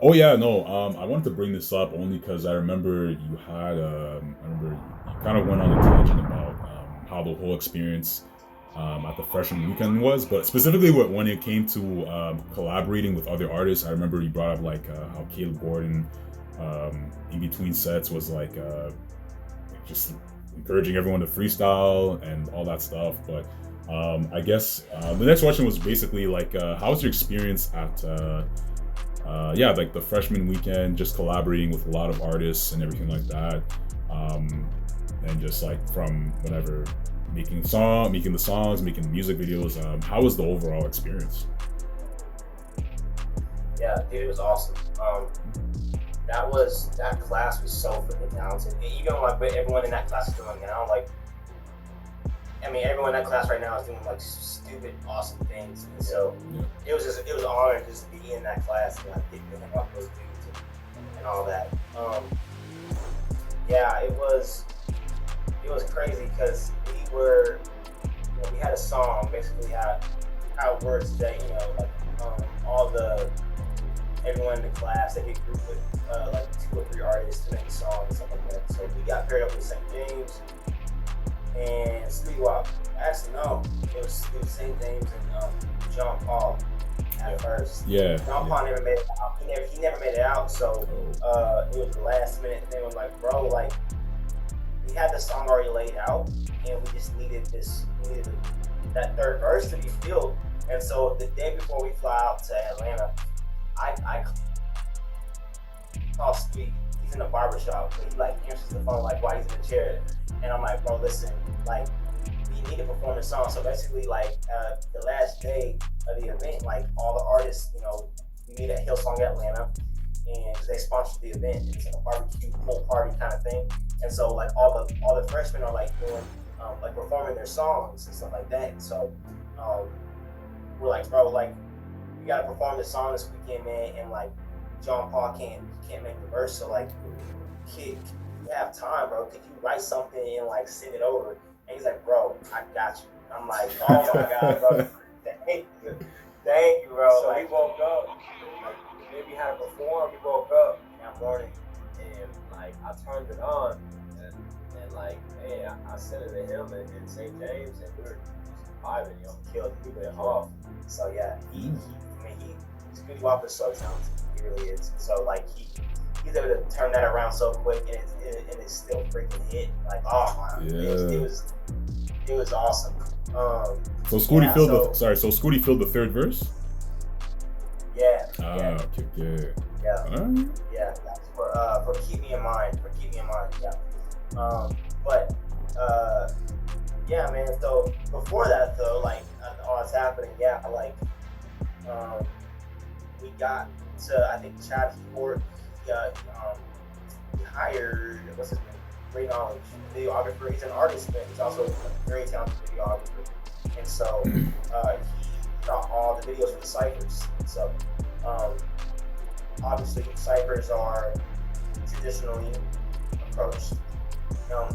Oh yeah, no. I wanted to bring this up only because I remember you had. I remember you kind of went on a tangent about how the whole experience at the freshman weekend was, but specifically when it came to collaborating with other artists. I remember you brought up like how Caleb Gordon in between sets was like just encouraging everyone to freestyle and all that stuff. But I guess the next question was basically like, how was your experience at yeah, like the freshman weekend, just collaborating with a lot of artists and everything like that, and just like from whenever making the songs, making the music videos. How was the overall experience? Yeah, dude, it was awesome. That class was so freaking talented. And even like what everyone in that class is doing now, like I mean, everyone in that class right now is doing like stupid, awesome things. And so Yeah, it was an honor just to be in that class and like getting to hang out with those dudes and all that. Yeah, it was crazy because we had a song basically how it works that like all the everyone in the class they get grouped with like 2 or 3 artists to make a song and stuff like that. So we got paired up with St. James and Scootie Wop. Actually, no, it was St. James and John Paul at first. yeah, John yeah. Paul never made it out. He never made it out. So Oh, it was the last minute. They were like, bro, like we had the song already laid out, and we just needed that third verse to be filled. And so the day before we fly out to Atlanta, I call Sweet. He's in the barbershop, but he like answers the phone like while he's in the chair, and I'm like, bro, listen, like we need to perform the song. So basically, like the last day of the event, like all the artists, we meet at Hillsong Atlanta, and they sponsored the event. It's like a barbecue pool party kind of thing, and so like all the freshmen are like doing like performing their songs and stuff like that. And so um, we're like, bro, like we gotta perform this song this weekend, man, and like John Paul can't make the verse, so like kid, you have time, bro. Could you write something and like send it over? And he's like, bro, I got you. I'm like, oh my god, bro, thank you, bro. So we Like, woke up, like maybe had to perform. We woke up that morning, and like I turned it on, and like man, I sent it to him in St. James, and we were just vibing, killed it off. so yeah, I mean, Scootie Wop is so talented. He really is. So like he's able to turn that around so quick, and it's still freaking hit. Like, oh my, yeah. it was awesome. So Scooty Yeah, filled so the sorry. So Scooty filled the third verse. yeah, Ah, yeah, okay, okay. yeah, Alright. yeah. That's for keep me in mind. For keep me in mind. Yeah. But yeah, man. So before that, though, like all that's happening, yeah, like um, we got to I think Chad Ford. Yeah, he hired what's his name? Great knowledge videographer. He's an artist, but he's also a very talented videographer. And so he shot all the videos for the ciphers. So um, obviously, ciphers are traditionally approached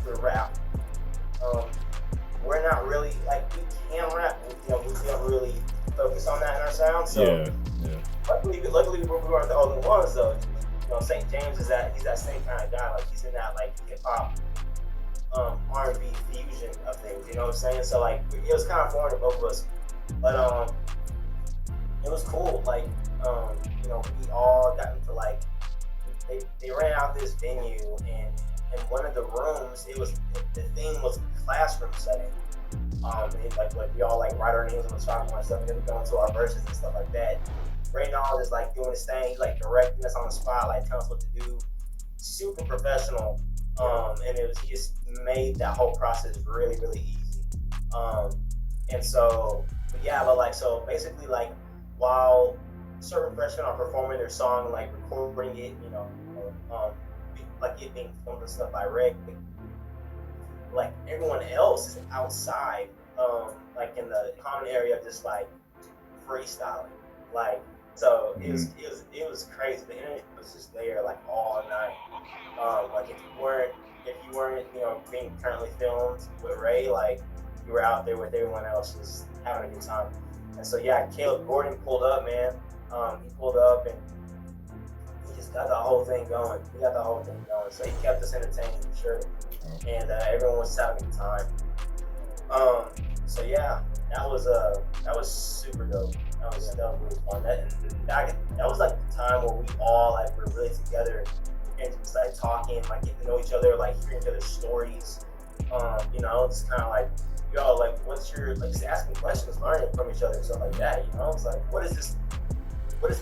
through rap. Um, we're not really like we can rap. We don't really focus on that in our sound. So Yeah, yeah. luckily we weren't the only ones though. St. James he's that same kind of guy. Like he's in that like hip hop, R&B fusion of things. You know what I'm saying? So like it was kind of foreign to both of us, but it was cool. Like we all got into like they ran out this venue and in one of the rooms the theme was classroom setting. Like we all like write our names on the chalkboard and stuff, and then we go into our verses and stuff like that. Ray Nall is like doing his thing, he's like directing us on the spot, like telling us what to do. Super professional. And he just made that whole process really, really easy. And so but yeah, but like so basically like while certain freshmen are performing their song, like recording it, like it being filmed and stuff by Rick, like everyone else is outside, like in the common area, just like freestyling, like so it was crazy. The energy was just there like all night. Like if you weren't being currently filmed with Ray, like you were out there with everyone else just having a good time. And so yeah, Caleb Gordon pulled up, man. He pulled up and got the whole thing going. So he kept us entertained for sure, and everyone was having a good time. So yeah, that was super dope. That was really fun. That was like the time where we all like were really together and just like talking, like getting to know each other, like hearing each other's stories. You know, it's kind of like, yo, like what's your, like just asking questions, learning from each other and stuff like that. You know, it's like what is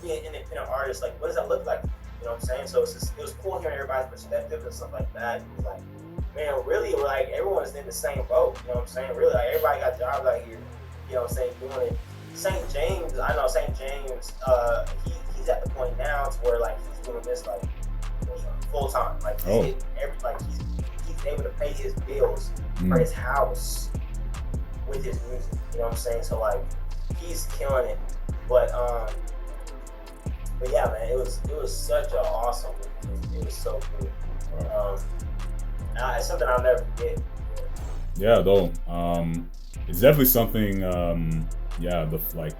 being an independent artist, like what does that look like? You know what I'm saying? So it was cool hearing everybody's perspective and stuff like that. It was like, man, really, we're like everyone's in the same boat. You know what I'm saying? Really, like everybody got jobs out here. You know what I'm saying? Doing it. St. James, I know St. James. He's at the point now to where like he's doing this like full time. Like he's able to pay his bills for his house with his music. You know what I'm saying? So like he's killing it. But yeah, man, it was such an awesome weekend. It was so cool. It's something I'll never forget. Yeah, though. It's definitely something. The like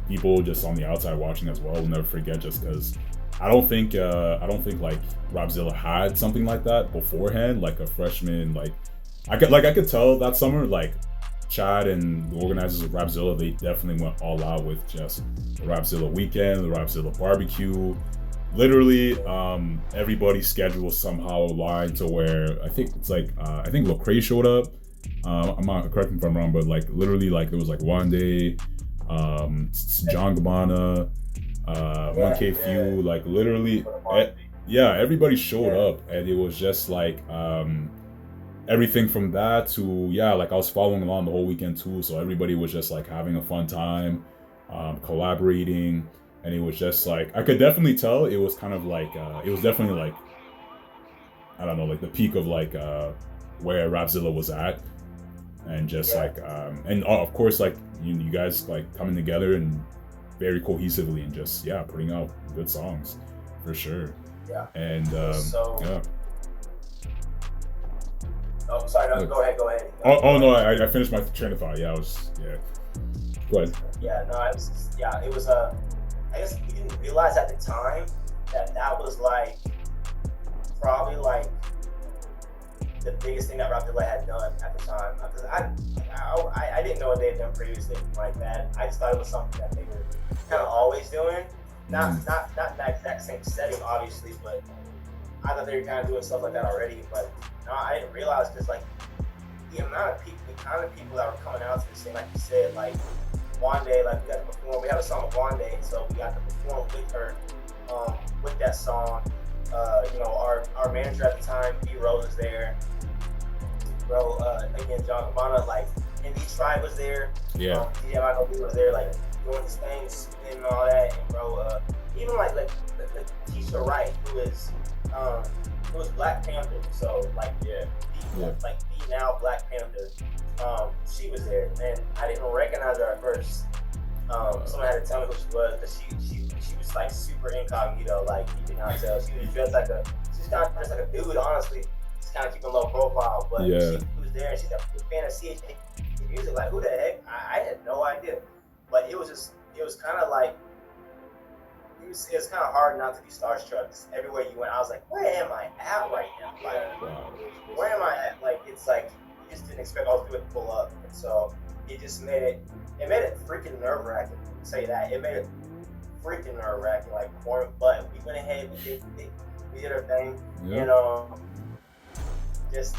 people just on the outside watching as well will never forget. Just because I don't think like Rapzilla had something like that beforehand. Like a freshman, like I could tell that summer, like Chad and the organizers of Rapzilla, they definitely went all out with just the Rapzilla weekend, the Rapzilla barbecue. Literally, everybody's schedule somehow aligned to where I think it's like I think Lecrae showed up. I'm not, correct me if I'm wrong, but like literally, like there was like one day, John Gabbana, 1K Few, like literally, everybody showed up, and it was just like everything from that to like I was following along the whole weekend too, so everybody was just like having a fun time, collaborating. And it was just like, I could definitely tell it was kind of like, it was definitely like, I don't know, like the peak of like where Rapzilla was at. And just like, and of course, like you guys like coming together and very cohesively and just, putting out good songs for sure. Yeah. And Oh, sorry, no, go ahead. No, I finished my train of thought. Go ahead. Yeah, no, it was I guess we didn't realize at the time that was like probably like the biggest thing that Rapzilla had done at the time. Because I didn't know what they had done previously like that. I just thought it was something that they were kind of always doing. Not that exact same setting, obviously, but I thought they were kind of doing stuff like that already. But no, I didn't realize because like the amount of people, the kind of people that were coming out to this thing, like you said, like. One day, like we got to perform. We had a song with One Day, so we got to perform with her, with that song. You know, our manager at the time, B Rose, was there. Bro, again, John Gabbana, like ND Tribe was there. Yeah. DMI was there, like doing his things and all that. And bro, even like Tisha Wright, who is Black Panther. So like like the now Black Panther. She was there, and I didn't recognize her at first. Someone had to tell me who she was, because she was like super incognito, like you could not tell. She was dressed like a dude, honestly. Just kind of keeping low profile, but she was there, and she's a fan of CHA music. Like, who the heck? I had no idea, but it was kind of like it was kind of hard not to be starstruck. Everywhere you went, I was like, where am I at right now? Like, where am I at? Like, it's like. Just didn't expect all the people to pull up, and so it just made it freaking nerve-wracking. Say that it made it freaking nerve-wracking, like pouring. But we went ahead, we did our thing, and just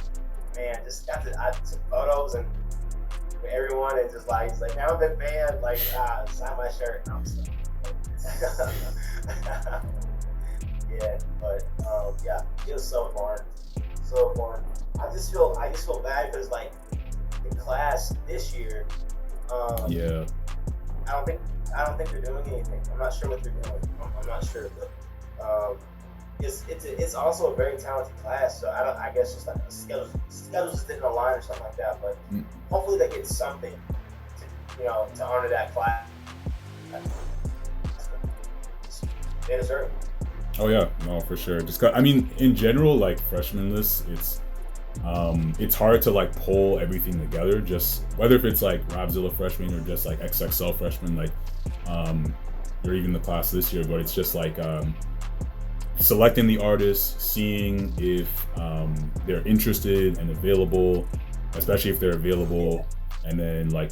got to I took photos and with everyone, and just like he's like, man, I'm a big fan, like sign my shirt. And I'm just like, but it was so fun. I just feel bad because like the class this year, I don't think they're doing anything. I'm not sure what they're doing. I'm not sure, but it's also a very talented class. So I guess just like the schedules just didn't align or something like that. But hopefully they get something to honor that class. They deserve it. Oh yeah, no, for sure. Just I mean, in general, like freshman lists, it's hard to like pull everything together. Just whether if it's like Rapzilla freshman or just like XXL freshman, like or even the class this year. But it's just like selecting the artists, seeing if they're interested and available, especially if they're available, and then like,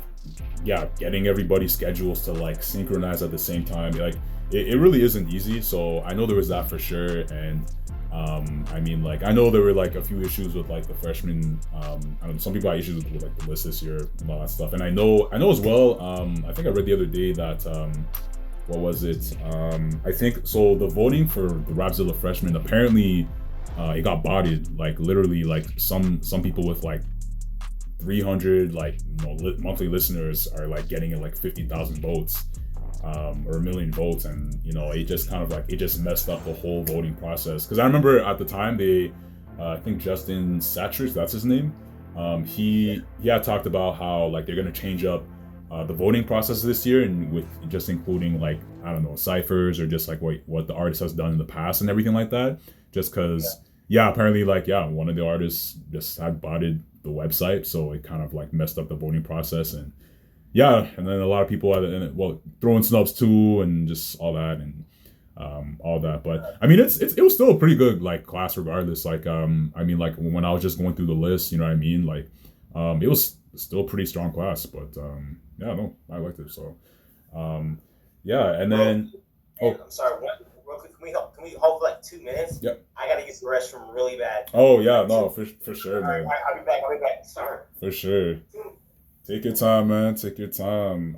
yeah, getting everybody's schedules to like synchronize at the same time. Like it really isn't easy. So I know there was that for sure. And I mean, like, I know there were like a few issues with like the freshmen. I don't know, some people had issues with like the list this year and all that stuff. And I know as well. I think I read the other day that what was it? I think so. The voting for the Rapzilla freshmen, apparently, it got botted. Like literally, like some people with like 300 like monthly listeners are like getting it like 50,000 votes, or 1 million votes, and it just kind of like it just messed up the whole voting process. Because I remember at the time they, I think Justin Satrich, that's his name. He had talked about how like they're gonna change up the voting process this year, and with just including like, I don't know, ciphers or just like what the artist has done in the past and everything like that. Just because, apparently like one of the artists just had botted the website, so it kind of like messed up the voting process, and and then a lot of people had throwing snubs too, and just all that and all that. But I mean, it was still a pretty good like class regardless. Like I mean, like when I was just going through the list, you know what I mean, like it was still a pretty strong class, but no, I liked it. So and then I'm sorry, real quick, can we hold for like 2 minutes? Yep. I gotta use the restroom really bad. Oh yeah, no, for sure, man. All right, I'll be back. Sorry. For sure. Take your time, man. Take your time.